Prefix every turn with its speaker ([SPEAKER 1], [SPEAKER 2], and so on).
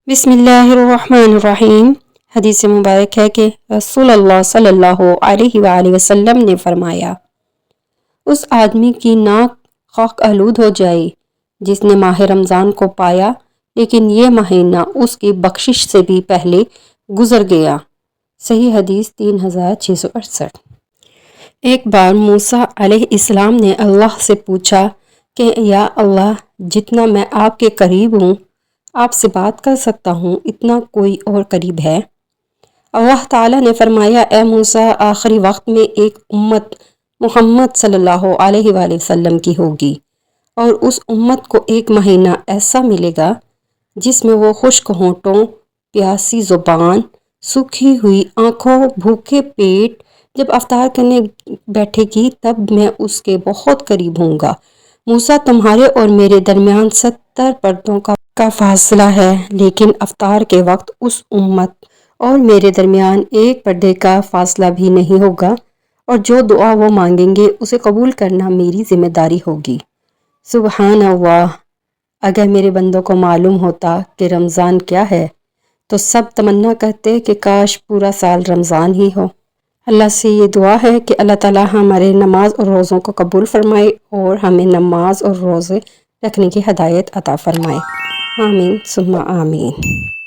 [SPEAKER 1] بسم اللہ الرحمن الرحیم۔ حدیث مبارک ہے کہ رسول اللہ صلی اللہ علیہ وآلہ وسلم نے فرمایا، اس آدمی کی ناک خاک آلود ہو جائے جس نے ماہ رمضان کو پایا لیکن یہ مہینہ اس کی بخشش سے بھی پہلے گزر گیا۔ صحیح حدیث 3668۔ ایک بار موسیٰ علیہ السلام نے اللہ سے پوچھا کہ یا اللہ، جتنا میں آپ کے قریب ہوں، آپ سے بات کر سکتا ہوں، اتنا کوئی اور قریب ہے؟ اللہ تعالیٰ نے فرمایا، اے موسیٰ، آخری وقت میں ایک امت محمد صلی اللہ علیہ وآلہ وسلم کی ہوگی، اور اس امت کو ایک مہینہ ایسا ملے گا جس میں وہ خشک ہونٹوں، پیاسی زبان، سوکھی ہوئی آنکھوں، بھوکے پیٹ جب افطار کرنے بیٹھے گی تب میں اس کے بہت قریب ہوں گا۔ موسیٰ، تمہارے اور میرے درمیان 70 پردوں کا فاصلہ ہے، لیکن افطار کے وقت اس امت اور میرے درمیان ایک پردے کا فاصلہ بھی نہیں ہوگا، اور جو دعا وہ مانگیں گے اسے قبول کرنا میری ذمہ داری ہوگی۔ سبحان اللہ! اگر میرے بندوں کو معلوم ہوتا کہ رمضان کیا ہے تو سب تمنا کرتے کہ کاش پورا سال رمضان ہی ہو۔ اللہ سے یہ دعا ہے کہ اللہ تعالیٰ ہمارے نماز اور روزوں کو قبول فرمائے اور ہمیں نماز اور روزے رکھنے کی ہدایت عطا فرمائے۔ آمین ثم آمین۔